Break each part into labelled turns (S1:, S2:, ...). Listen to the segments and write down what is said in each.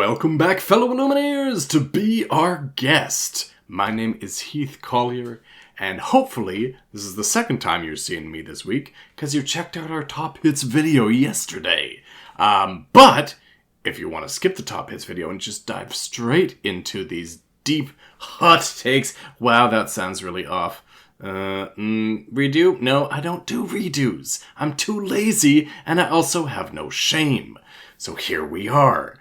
S1: Welcome back, fellow Illumineers, to be our guest. My name is Heath Collier, and hopefully this is the second time you're seeing me this week, because you checked out our Top Hits video yesterday. But if you want to skip the Top Hits video and just dive straight into these deep, hot takes, wow, that sounds really off. Redo? No, I don't do redos. I'm too lazy, and I also have no shame. So here we are.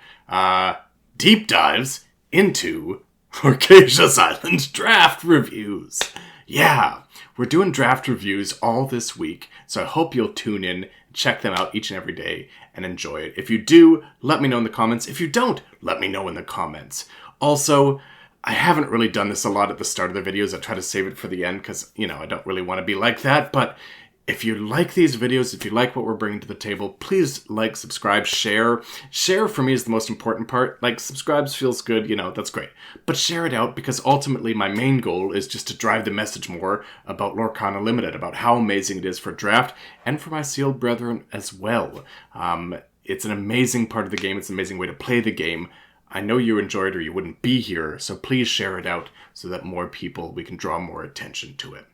S1: Deep dives into Archazia's Island draft reviews. Yeah, we're doing draft reviews all this week, so I hope you'll tune in, check them out each and every day, and enjoy it. If you do, let me know in the comments. If you don't, let me know in the comments. Also, I haven't really done this a lot at the start of the videos. I try to save it for the end because, I don't really want to be like that. But if you like these videos, if you like what we're bringing to the table, please like, subscribe, share. Share for me is the most important part. Like, subscribes feels good, that's great. But share it out because ultimately my main goal is just to drive the message more about Lorcana Limited, about how amazing it is for draft and for my sealed brethren as well. It's an amazing part of the game. It's an amazing way to play the game. I know you enjoy it or you wouldn't be here, so please share it out so that we can draw more attention to it.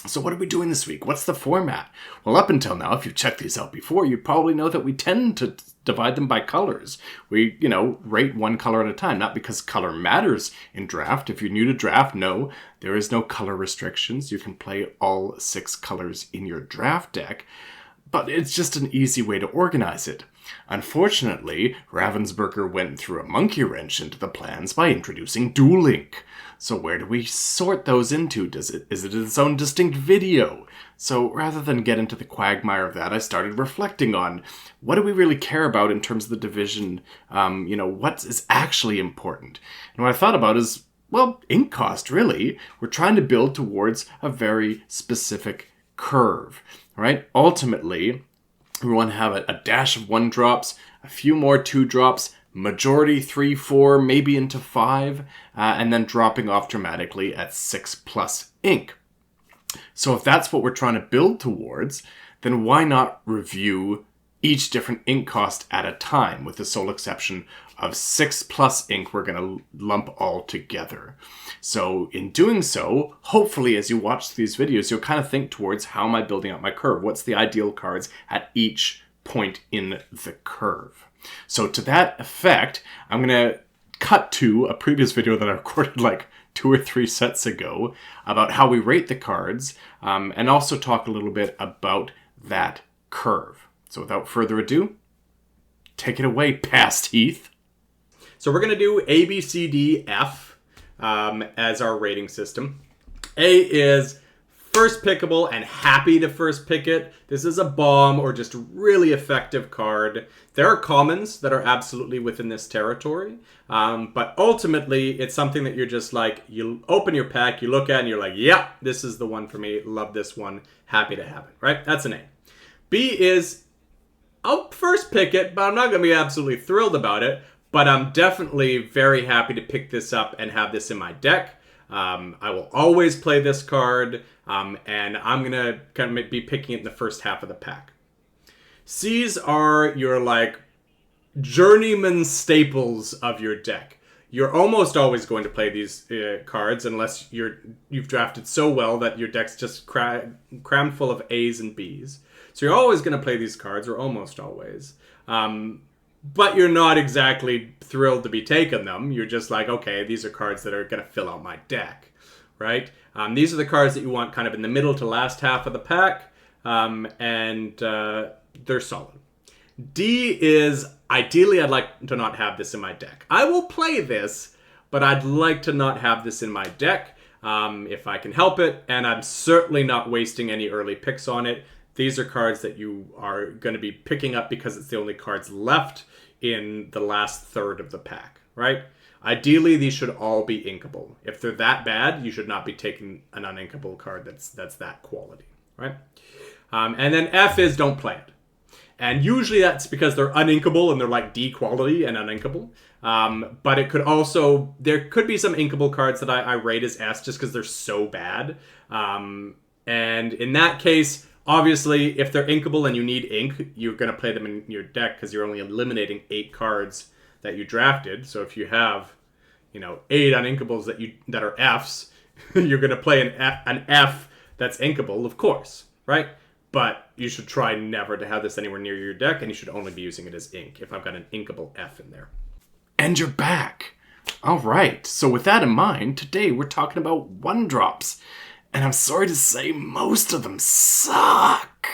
S1: So what are we doing this week? What's the format? Well, up until now, if you've checked these out before, you probably know that we tend to divide them by colors. We, rate one color at a time, not because color matters in draft. If you're new to draft, no, there is no color restrictions. You can play all 6 colors in your draft deck, but it's just an easy way to organize it. Unfortunately, Ravensburger went through a monkey wrench into the plans by introducing Duel Link. So where do we sort those into? Is it its own distinct video? So rather than get into the quagmire of that, I started reflecting on what do we really care about in terms of the division? What is actually important? And what I thought about is, well, ink cost, really. We're trying to build towards a very specific curve, right? Ultimately, we want to have a dash of 1-drops, a few more 2-drops, majority 3, 4, maybe into 5, and then dropping off dramatically at 6+ ink. So if that's what we're trying to build towards, then why not review each different ink cost at a time, with the sole exception of 6+ ink we're going to lump all together. So in doing so, hopefully as you watch these videos, you'll kind of think towards how am I building out my curve? What's the ideal cards at each point in the curve? So to that effect, I'm going to cut to a previous video that I recorded like 2 or 3 sets ago about how we rate the cards, and also talk a little bit about that curve. So without further ado, take it away, past Heath. So we're going to do A, B, C, D, F as our rating system. A is first pickable and happy to first pick it. This is a bomb or just really effective card. There are commons that are absolutely within this territory. But ultimately, it's something that you're just like, you open your pack, you look at it, and you're like, yeah, this is the one for me. Love this one. Happy to have it, right? That's an A. B is, I'll first pick it, but I'm not going to be absolutely thrilled about it. But I'm definitely very happy to pick this up and have this in my deck. I will always play this card, and I'm going to kind of be picking it in the first half of the pack. C's are your, journeyman staples of your deck. You're almost always going to play these cards unless you've drafted so well that your deck's just crammed full of A's and B's. So you're always going to play these cards, or almost always. But you're not exactly thrilled to be taking them. You're just like, okay, these are cards that are going to fill out my deck, right? These are the cards that you want kind of in the middle to last half of the pack, and they're solid. D is, ideally, I'd like to not have this in my deck. I will play this, but I'd like to not have this in my deck if I can help it, and I'm certainly not wasting any early picks on it. These are cards that you are going to be picking up because it's the only cards left in the last third of the pack, right? Ideally, these should all be inkable. If they're that bad, you should not be taking an uninkable card that's that quality, right? And then F is don't play it. And usually that's because they're uninkable and they're like D quality and uninkable. But it could also, there could be some inkable cards that I rate as S just because they're so bad. And in that case, obviously, if they're inkable and you need ink, you're going to play them in your deck because you're only eliminating 8 cards that you drafted. So if you have, 8 uninkables that are Fs, you're going to play an F that's inkable, of course, right? But you should try never to have this anywhere near your deck, and you should only be using it as ink if I've got an inkable F in there. And you're back. All right, so with that in mind, today we're talking about 1-drops. And I'm sorry to say, most of them suck.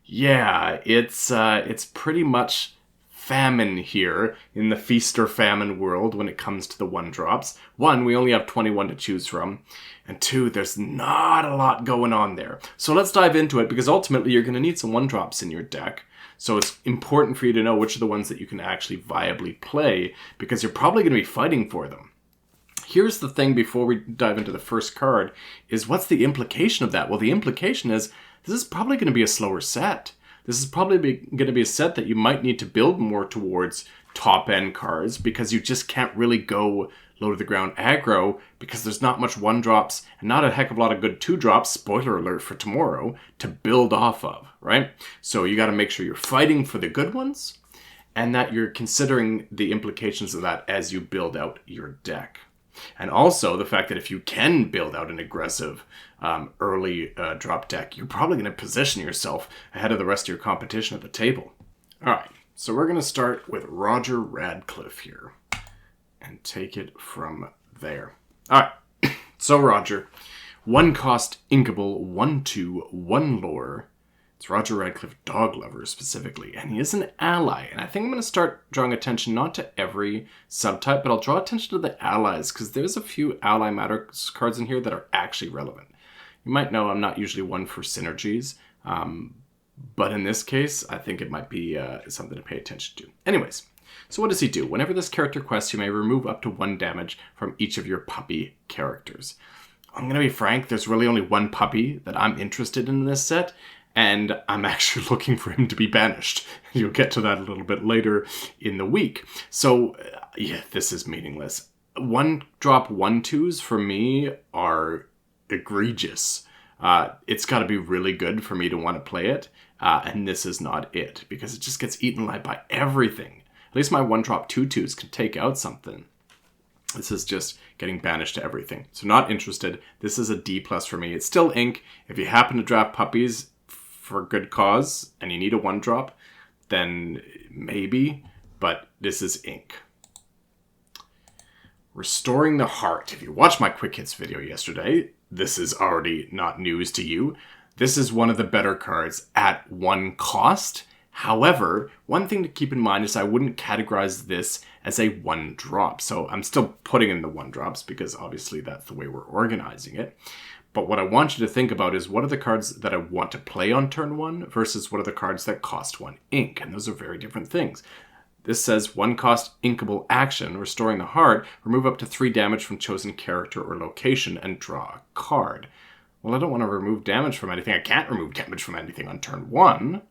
S1: Yeah, it's pretty much famine here in the feast or famine world when it comes to the 1-drops. 1, we only have 21 to choose from. And 2, there's not a lot going on there. So let's dive into it, because ultimately you're going to need some 1-drops in your deck. So it's important for you to know which are the ones that you can actually viably play, because you're probably going to be fighting for them. Here's the thing before we dive into the first card, is what's the implication of that? Well, the implication is this is probably going to be a slower set. This is probably going to be a set that you might need to build more towards top-end cards, because you just can't really go low to the ground aggro, because there's not much 1-drops and not a heck of a lot of good 2-drops, spoiler alert for tomorrow, to build off of, right? So you got to make sure you're fighting for the good ones, and that you're considering the implications of that as you build out your deck. And also the fact that if you can build out an aggressive early drop deck, you're probably going to position yourself ahead of the rest of your competition at the table. All right, so we're going to start with Roger Radcliffe here and take it from there. All right, so Roger, 1-cost inkable, 1/2, 1 lore. It's Roger Radcliffe, dog lover specifically, and he is an ally. And I think I'm going to start drawing attention not to every subtype, but I'll draw attention to the allies, because there's a few ally matters cards in here that are actually relevant. You might know I'm not usually one for synergies, but in this case, I think it might be something to pay attention to. Anyways, so what does he do? Whenever this character quests, you may remove up to 1 damage from each of your puppy characters. I'm going to be frank, there's really only 1 puppy that I'm interested in this set, and I'm actually looking for him to be banished. You'll get to that a little bit later in the week. So, yeah, this is meaningless. 1-drop 1/2s for me are egregious. It's got to be really good for me to want to play it, and this is not it, because it just gets eaten alive by everything. At least my 1-drop 2/2s can take out something. This is just getting banished to everything. So not interested. This is a D+ for me. It's still ink. If you happen to draft puppies for good cause and you need a 1-drop, then maybe, but this is ink. Restoring the Heart. If you watched my quick hits video yesterday, this is already not news to you. This is one of the better cards at 1 cost. However, one thing to keep in mind is I wouldn't categorize this as a 1-drop. So I'm still putting in the 1-drops, because obviously that's the way we're organizing it. But what I want you to think about is, what are the cards that I want to play on turn 1 versus what are the cards that cost 1 ink? And those are very different things. This says 1-cost inkable action, Restoring the Heart, remove up to 3 damage from chosen character or location and draw a card. Well, I don't want to remove damage from anything. I can't remove damage from anything on turn 1.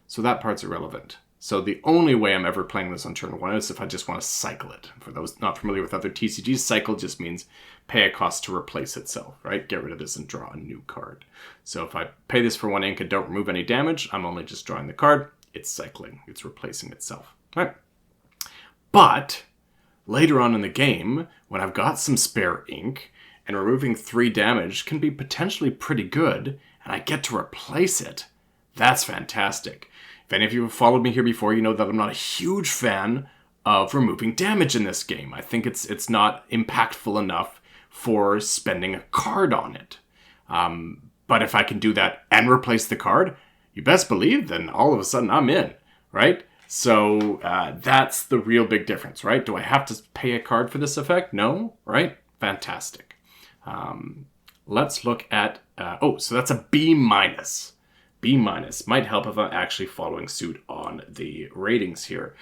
S1: So that part's irrelevant. So the only way I'm ever playing this on turn 1 is if I just want to cycle it. For those not familiar with other TCGs, cycle just means pay a cost to replace itself, right? Get rid of this and draw a new card. So if I pay this for 1 ink and don't remove any damage, I'm only just drawing the card. It's cycling. It's replacing itself, right? But later on in the game, when I've got some spare ink, and removing 3 damage can be potentially pretty good, and I get to replace it, that's fantastic. If any of you have followed me here before, you know that I'm not a huge fan of removing damage in this game. I think it's not impactful enough for spending a card on it. But if I can do that and replace the card, you best believe then all of a sudden I'm in, right? So that's the real big difference, right? Do I have to pay a card for this effect? No, right? Fantastic. Let's look at, so that's a B-. B- might help if I'm actually following suit on the ratings here.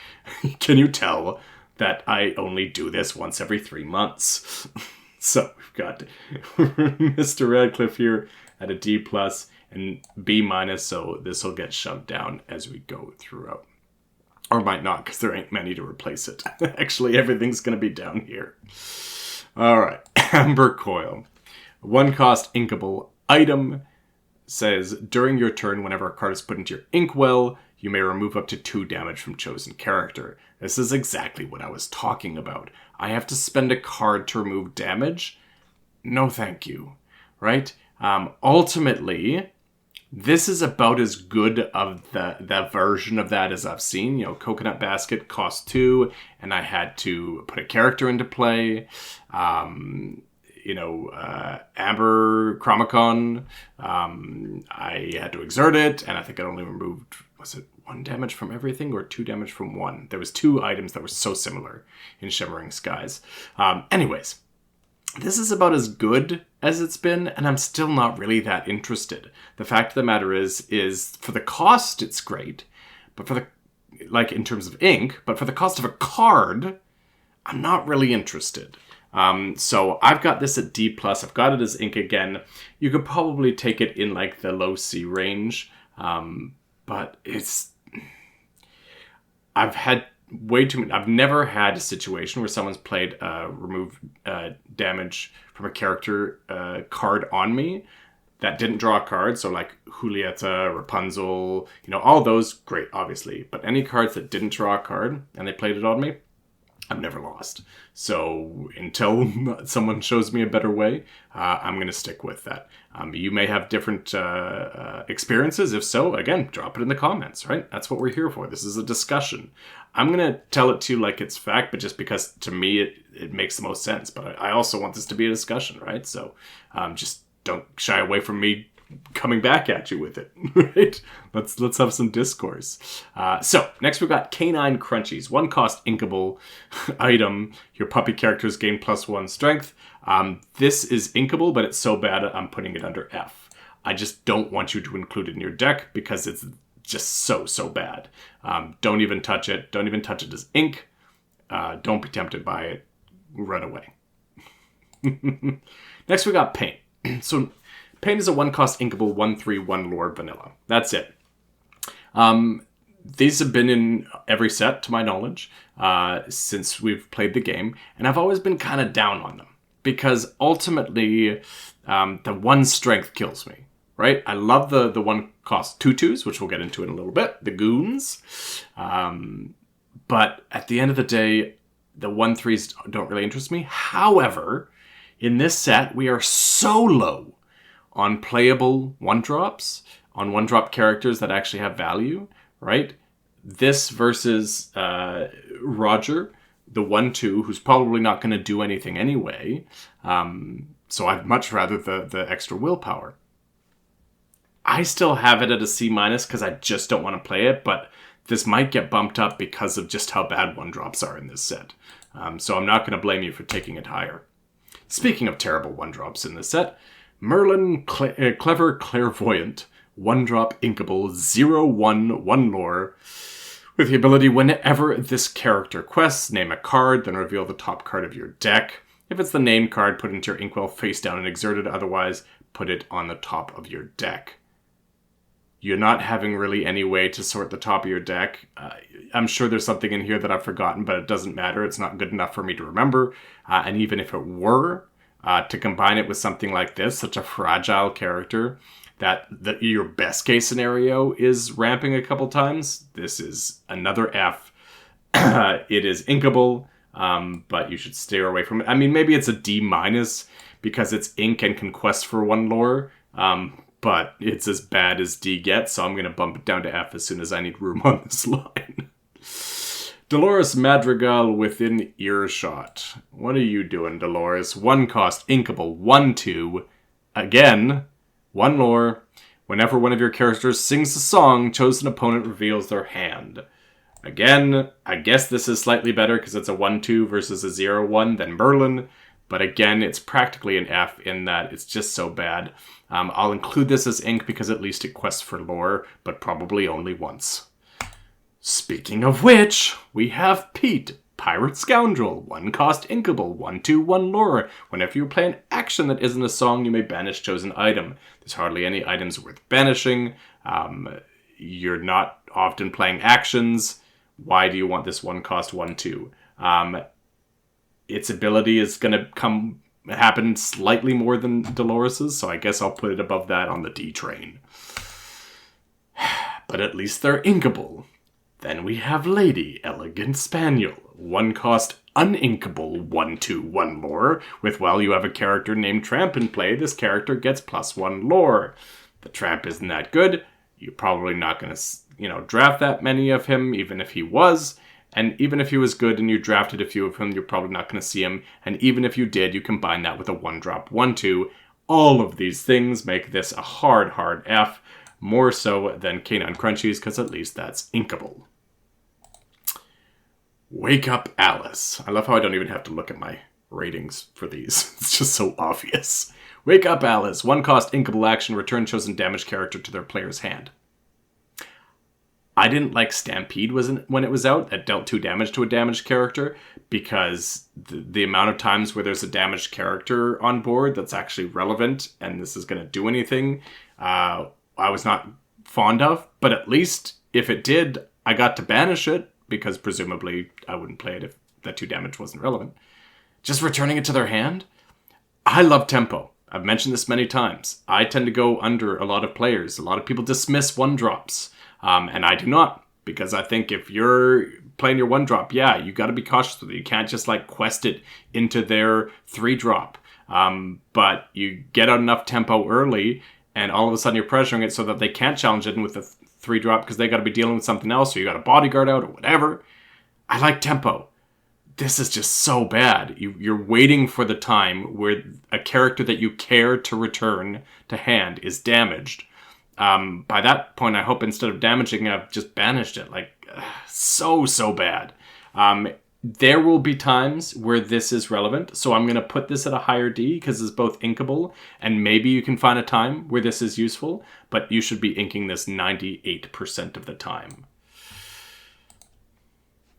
S1: Can you tell that I only do this once every 3 months? So we've got Mr. Radcliffe here at a D+ and B-, so this will get shoved down as we go throughout. Or might not, because there ain't many to replace it. Actually, everything's going to be down here. All right, Amber Coil. 1-cost inkable item. Says, during your turn, whenever a card is put into your inkwell, you may remove up to 2 damage from chosen character. This is exactly what I was talking about. I have to spend a card to remove damage? No thank you. Right? Ultimately, this is about as good of the version of that as I've seen. You know, Coconut Basket cost 2, and I had to put a character into play. Amber Chromicon, I had to exert it, and I think I only removed, was it 1 damage from everything or 2 damage from 1? There was 2 items that were so similar in Shimmering Skies. Anyways, this is about as good as it's been, and I'm still not really that interested. The fact of the matter is for the cost, it's great, but for the, like in terms of ink, but for the cost of a card, I'm not really interested. So I've got this at D+. I've got it as ink again. You could probably take it in like the low C range, but I've had way too many. I've never had a situation where someone's played remove damage from a character card on me that didn't draw a card. So like Julieta, Rapunzel, all those, great, obviously. But any cards that didn't draw a card and they played it on me, I've never lost. So until someone shows me a better way, I'm going to stick with that. You may have different experiences. If so, again, drop it in the comments, right? That's what we're here for. This is a discussion. I'm going to tell it to you like it's fact, but just because to me it makes the most sense. But I also want this to be a discussion, right? So just don't shy away from me coming back at you with it, right? Let's have some discourse. So next we've got Canine Crunchies. 1 cost inkable item. Your puppy characters gain +1 strength. This is inkable, but it's so bad I'm putting it under F. I just don't want you to include it in your deck because it's just so bad. Don't even touch it. Don't even touch it as ink. Don't be tempted by it. Run away. Next we got Paint. So Paint is a 1 cost inkable 1/3/1 lore vanilla. That's it. These have been in every set, to my knowledge, since we've played the game, and I've always been kind of down on them because ultimately the 1 strength kills me, right? I love the 1 cost 2/2s, which we'll get into in a little bit, the goons, but at the end of the day, the 1/3s don't really interest me. However, in this set, we are so low on playable 1-drops, on 1-drop characters that actually have value, right? This versus Roger, the 1/2, who's probably not going to do anything anyway. So I'd much rather the extra willpower. I still have it at a C- because I just don't want to play it, but this might get bumped up because of just how bad 1-drops are in this set. So I'm not going to blame you for taking it higher. Speaking of terrible 1-drops in this set, Merlin, Clever Clairvoyant, 1-drop inkable 0/1 lore, with the ability whenever this character quests, name a card, then reveal the top card of your deck. If it's the named card, put it into your inkwell face down and exerted, otherwise put it on the top of your deck. You're not having really any way to sort the top of your deck. I'm sure there's something in here that I've forgotten, but it doesn't matter. It's not good enough for me to remember. And even if it were, to combine it with something like this, such a fragile character, that your best case scenario is ramping a couple times, this is another F. It is inkable, but you should steer away from it. I mean, maybe it's a D- because it's ink and can quest for 1 lore, but it's as bad as D gets, so I'm going to bump it down to F as soon as I need room on this line. Dolores Madrigal within earshot. What are you doing, Dolores? 1 cost, inkable, 1/2. Again, 1 lore. Whenever one of your characters sings a song, chosen opponent reveals their hand. Again, I guess this is slightly better because it's a 1/2 versus a 0/1 than Merlin. But again, it's practically an F in that it's just so bad. I'll include this as ink because at least it quests for lore, but probably only once. Speaking of which, we have Pete, Pirate Scoundrel, 1 cost inkable, 1/2/1 lore. Whenever you play an action that isn't a song, you may banish chosen item. There's hardly any items worth banishing. You're not often playing actions. Why do you want this 1 cost 1/2? Its ability is going to happen slightly more than Dolores's, so I guess I'll put it above that on the D train. But at least they're inkable. Then we have Lady Elegant Spaniel. 1 cost uninkable 1/2/1 lore. With, well, you have a character named Tramp in play, this character gets +1 lore. The Tramp isn't that good. You're probably not going to, draft that many of him, even if he was. And even if he was good and you drafted a few of him, you're probably not going to see him. And even if you did, you combine that with a 1-drop 1/2. All of these things make this a hard F. More so than Canine Crunchies, because at least that's inkable. Wake Up Alice. I love how I don't even have to look at my ratings for these. It's just so obvious. Wake Up Alice. 1 cost inkable action. Return chosen damaged character to their player's hand. I didn't like Stampede when it was out. That dealt 2 damage to a damaged character because the amount of times where there's a damaged character on board that's actually relevant and this is going to do anything, I was not fond of. But at least if it did, I got to banish it because presumably I wouldn't play it if that 2 damage wasn't relevant. Just returning it to their hand? I love tempo. I've mentioned this many times. I tend to go under a lot of players. A lot of people dismiss 1-drops. And I do not, because I think if you're playing your 1-drop, yeah, you got to be cautious with it. You can't just quest it into their 3-drop. But you get out enough tempo early, and all of a sudden you're pressuring it so that they can't challenge it in with a 3-drop because they got to be dealing with something else, or you got a bodyguard out or whatever. I like tempo. This is just so bad. You're waiting for the time where a character that you care to return to hand is damaged. By that point, I hope instead of damaging, I've just banished it. So bad. There will be times where this is relevant, so I'm going to put this at a higher D because it's both inkable, and maybe you can find a time where this is useful, but you should be inking this 98% of the time.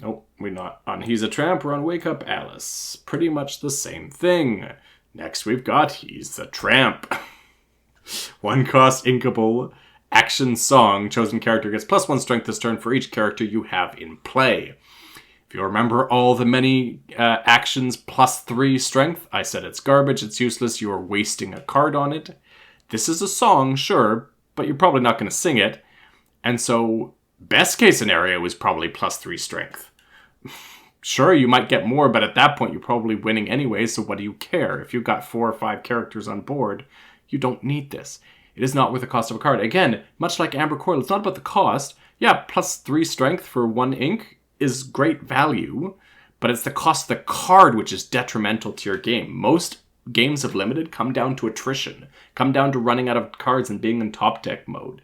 S1: Nope, we're not on He's a Tramp, we're on Wake Up Alice. Pretty much the same thing. Next we've got He's the Tramp. 1 cost inkable action song. Chosen character gets +1 strength this turn for each character you have in play. If you remember all the many actions +3 strength, I said it's garbage, it's useless, you are wasting a card on it. This is a song, sure, but you're probably not going to sing it. And so, best case scenario is probably +3 strength. Sure, you might get more, but at that point you're probably winning anyway, so what do you care? If you've got 4 or 5 characters on board, you don't need this. It is not worth the cost of a card. Again, much like Amber Coil, it's not about the cost. Yeah, +3 strength for 1 ink is great value, but it's the cost of the card which is detrimental to your game. Most games of Limited come down to attrition, come down to running out of cards and being in top deck mode.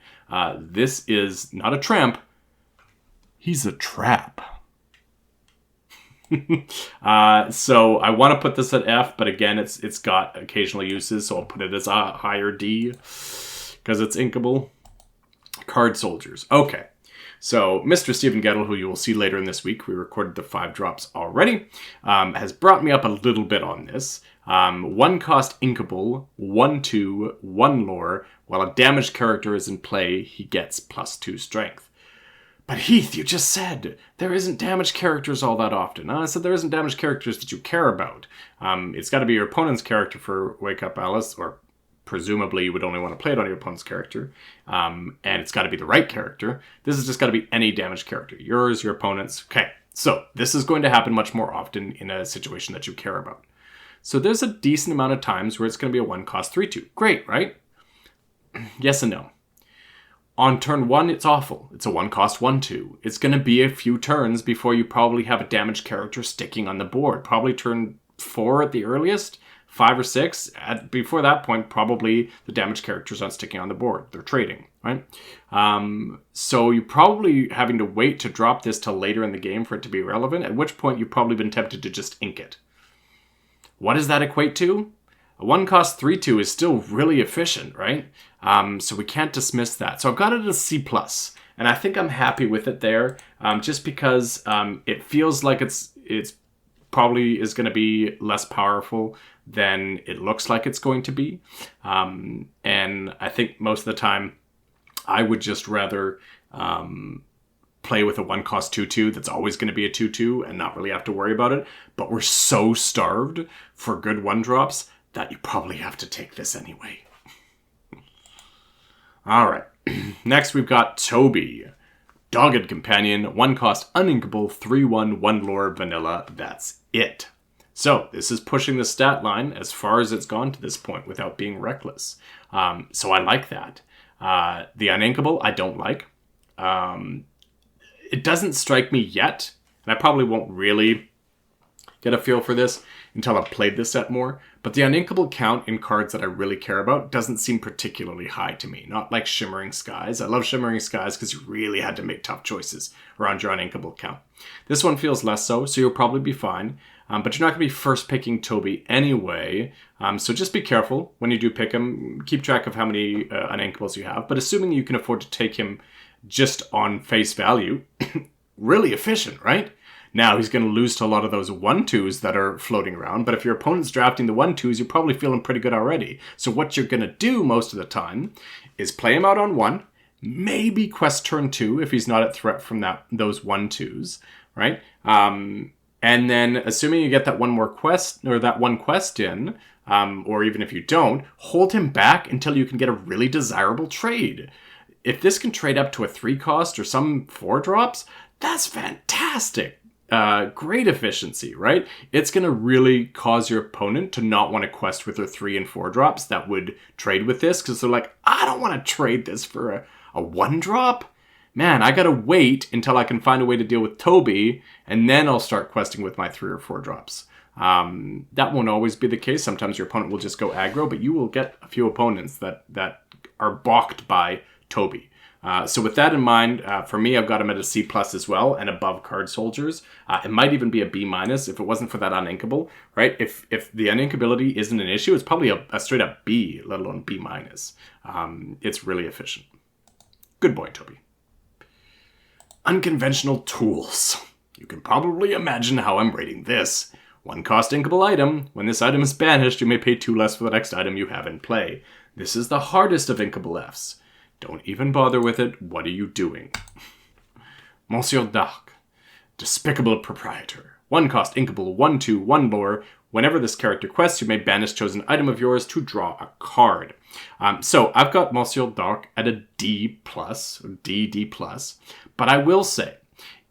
S1: This is not a tramp. He's a trap. So I want to put this at F, but again, it's got occasional uses, so I'll put it as a higher D because it's inkable. Card Soldiers. Okay. So Mr. Stephen Gettle, who you will see later in this week, we recorded the 5-drops already, has brought me up a little bit on this. 1 cost inkable, 1/2, 1 lore. While a damaged character is in play, he gets +2 strength. But Heath, you just said there isn't damaged characters all that often. I said there isn't damaged characters that you care about. It's got to be your opponent's character for Wake Up Alice, or presumably you would only want to play it on your opponent's character. And it's got to be the right character. This has just got to be any damaged character. Yours, your opponent's. Okay, so this is going to happen much more often in a situation that you care about. So there's a decent amount of times where it's going to be a 1 cost 3/2. Great, right? Yes and no. On turn 1, it's awful. It's a 1 cost 1/2. It's going to be a few turns before you probably have a damaged character sticking on the board. Probably turn 4 at the earliest, 5 or 6. Before that point, probably the damaged characters aren't sticking on the board. They're trading, right? So you're probably having to wait to drop this till later in the game for it to be relevant, at which point you've probably been tempted to just ink it. What does that equate to? A 1 cost 3/2 is still really efficient, right? So we can't dismiss that. So I've got it at a C+, and I think I'm happy with it there, just because it feels like it's probably is going to be less powerful than it looks like it's going to be. And I think most of the time I would just rather play with a 1 cost 2/2 that's always going to be a 2/2 and not really have to worry about it. But we're so starved for good 1-drops that you probably have to take this anyway. All right. Next, we've got Toby. Dogged Companion, 1 cost, uninkable, 3/1, 1 lore, vanilla, that's it. So this is pushing the stat line as far as it's gone to this point without being reckless. So I like that. The uninkable, I don't like. It doesn't strike me yet, and I probably won't really get a feel for this until I've played this set more, but the uninkable count in cards that I really care about doesn't seem particularly high to me. Not like Shimmering Skies. I love Shimmering Skies because you really had to make tough choices around your uninkable count. This one feels less so you'll probably be fine, but you're not going to be first picking Toby anyway, so just be careful when you do pick him. Keep track of how many uninkables you have, but assuming you can afford to take him just on face value, really efficient, right? Now, he's going to lose to a lot of those 1/2s that are floating around, but if your opponent's drafting the 1/2s, you're probably feeling pretty good already. So what you're going to do most of the time is play him out on 1, maybe quest turn 2 if he's not at threat from those 1/2s, right? And then, assuming you get that one more quest, or that one quest in, or even if you don't, hold him back until you can get a really desirable trade. If this can trade up to a 3 cost or some 4 drops, that's fantastic. Great efficiency, right? It's going to really cause your opponent to not want to quest with their 3 and 4 drops that would trade with this, because they're like, I don't want to trade this for a 1 drop. Man, I got to wait until I can find a way to deal with Toby, and then I'll start questing with my 3 or 4 drops. That won't always be the case. Sometimes your opponent will just go aggro, but you will get a few opponents that are balked by Toby. So with that in mind, for me, I've got him at a C+ as well, and above Card Soldiers. It might even be a B- if it wasn't for that uninkable, right? If the uninkability isn't an issue, it's probably a straight up B, let alone B-. It's really efficient. Good boy, Toby. Unconventional Tools. You can probably imagine how I'm rating this. 1 cost inkable item. When this item is banished, you may pay 2 less for the next item you have in play. This is the hardest of inkable Fs. Don't even bother with it. What are you doing? Monsieur D'Arque. Despicable Proprietor. 1 cost inkable, 1/2, 1 lore. Whenever this character quests, you may banish chosen item of yours to draw a card. So I've got Monsieur D'Arque at a D+, or D+, but I will say,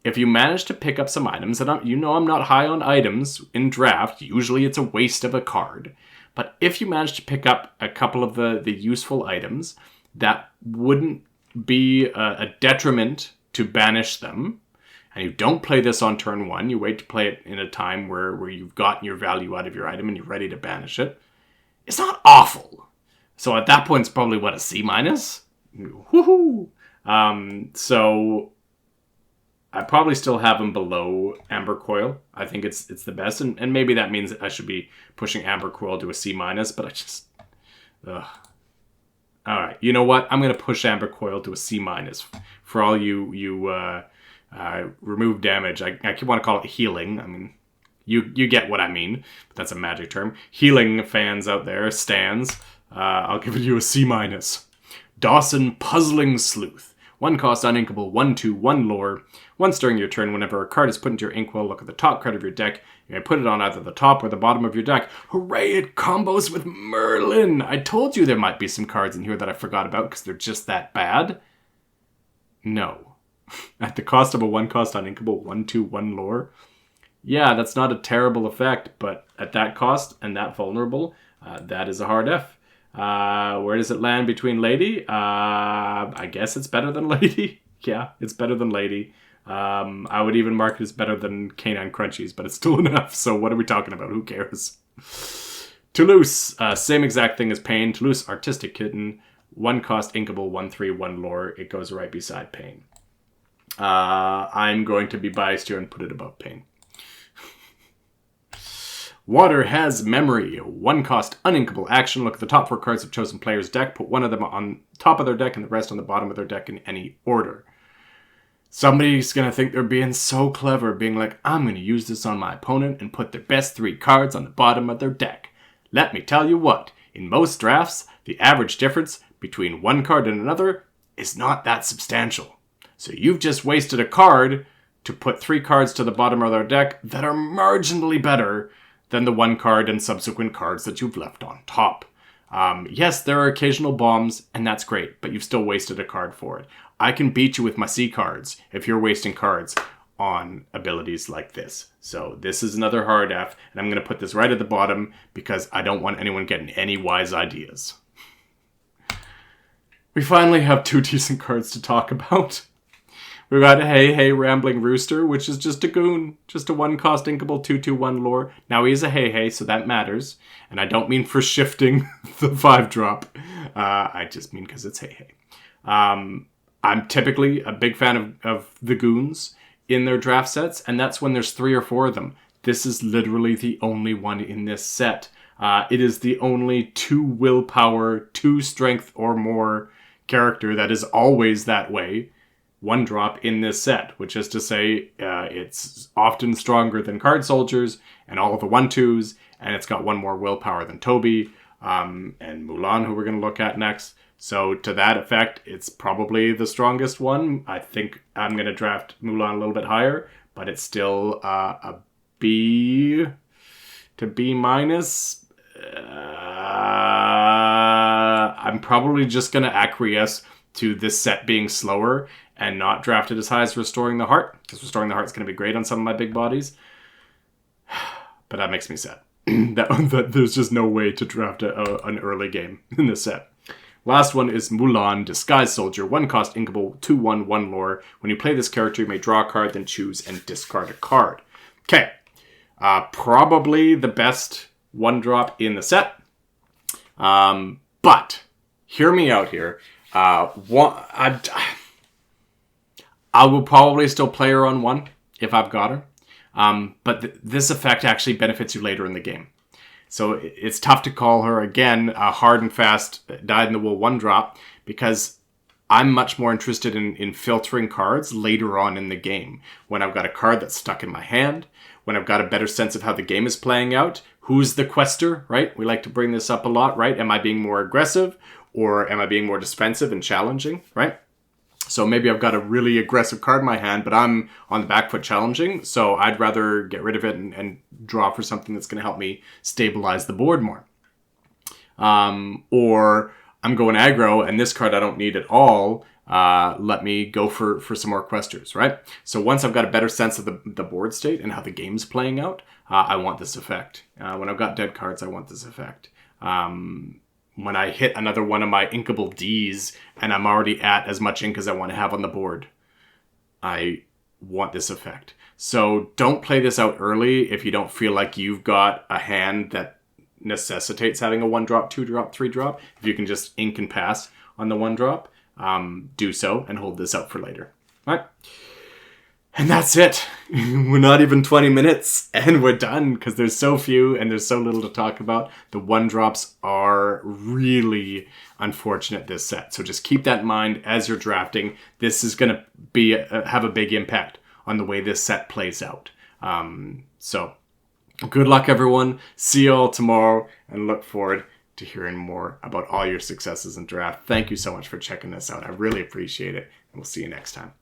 S1: if you manage to pick up some items, and I'm not high on items in draft, usually it's a waste of a card, but if you manage to pick up a couple of the useful items that wouldn't be a detriment to banish them, and you don't play this on turn 1, you wait to play it in a time where you've gotten your value out of your item and you're ready to banish it, it's not awful. So at that point, it's probably, a C-? Woohoo! So I probably still have him below Amber Coil. I think it's the best, and maybe that means I should be pushing Amber Coil to a C-, but I just... All right, you know what? I'm going to push Amber Coil to a C- for all you remove damage. I want to call it healing. I mean, you get what I mean, but that's a magic term. Healing fans out there, stans, I'll give you a C-. Dawson, Puzzling Sleuth. 1 cost, uninkable, 1/2, 1 lore. Once during your turn, whenever a card is put into your inkwell, look at the top card of your deck. You may put it on either the top or the bottom of your deck. Hooray, it combos with Merlin! I told you there might be some cards in here that I forgot about because they're just that bad. No. At the cost of a 1 cost uninkable, 1/2, 1 lore. Yeah, that's not a terrible effect, but at that cost and that vulnerable, that is a hard F. Where does it land between Lady? I guess it's better than Lady. Yeah, it's better than Lady. I would even mark it as better than Canine Crunchies, but it's still enough. So what are we talking about? Who cares? Toulouse, same exact thing as Pain. Toulouse, Artistic Kitten, 1 cost inkable, 1/3, 1 lore. It goes right beside Pain. I'm going to be biased here and put it above Pain. Water Has Memory. 1 cost, uninkable action. Look at the top 4 cards of chosen player's deck. Put 1 of them on top of their deck and the rest on the bottom of their deck in any order. Somebody's going to think they're being so clever, being like, I'm going to use this on my opponent and put their best 3 cards on the bottom of their deck. Let me tell you what, in most drafts, the average difference between 1 card and another is not that substantial. So you've just wasted a card to put 3 cards to the bottom of their deck that are marginally better than the 1 card and subsequent cards that you've left on top. Yes, there are occasional bombs, and that's great, but you've still wasted a card for it. I can beat you with my C cards if you're wasting cards on abilities like this. So this is another hard F, and I'm going to put this right at the bottom because I don't want anyone getting any wise ideas. We finally have 2 decent cards to talk about. We've got HeiHei Rambling Rooster, which is just a goon. Just a 1-cost inkable 2/2/1 lore. Now he is a HeiHei, so that matters. And I don't mean for shifting the 5-drop. I just mean because it's HeiHei. I'm typically a big fan of the goons in their draft sets, and that's when there's 3 or 4 of them. This is literally the only one in this set. It is the only 2 willpower, 2 strength or more character that is always that way. 1-drop in this set, which is to say it's often stronger than card soldiers and all of the 1/2s, and it's got 1 more willpower than Toby and Mulan, who we're going to look at next. So to that effect, it's probably the strongest one. I think I'm going to draft Mulan a little bit higher, but it's still a B to B minus. I'm probably just going to acquiesce to this set being slower and not draft it as high as Restoring the Heart, because Restoring the Heart is going to be great on some of my big bodies. But that makes me sad. that there's just no way to draft an early game in this set. Last one is Mulan, Disguised Soldier, 1-cost inkable, 2/1/1 lore. When you play this character, you may draw a card, then choose and discard a card. Okay. Probably the best 1-drop in the set. But, hear me out here. I will probably still play her on 1 if I've got her. But this effect actually benefits you later in the game. So it's tough to call her, again, a hard and fast, dyed-in-the-wool 1-drop, because I'm much more interested in filtering cards later on in the game. When I've got a card that's stuck in my hand, when I've got a better sense of how the game is playing out, who's the quester, right? We like to bring this up a lot, right? Am I being more aggressive, or am I being more defensive and challenging, right? So maybe I've got a really aggressive card in my hand, but I'm on the back foot challenging, so I'd rather get rid of it and draw for something that's going to help me stabilize the board more. Or I'm going aggro, and this card I don't need at all. Let me go for some more questers, right? So once I've got a better sense of the board state and how the game's playing out, I want this effect. When I've got dead cards, I want this effect. When I hit another one of my inkable Ds and I'm already at as much ink as I want to have on the board, I want this effect. So don't play this out early if you don't feel like you've got a hand that necessitates having a 1-drop, 2-drop, 3-drop. If you can just ink and pass on the 1-drop, do so and hold this out for later. All right. And that's it. We're not even 20 minutes and we're done because there's so few and there's so little to talk about. The 1-drops are really unfortunate this set. So just keep that in mind as you're drafting. This is going to have a big impact on the way this set plays out. So good luck, everyone. See you all tomorrow and look forward to hearing more about all your successes in draft. Thank you so much for checking this out. I really appreciate it. And we'll see you next time.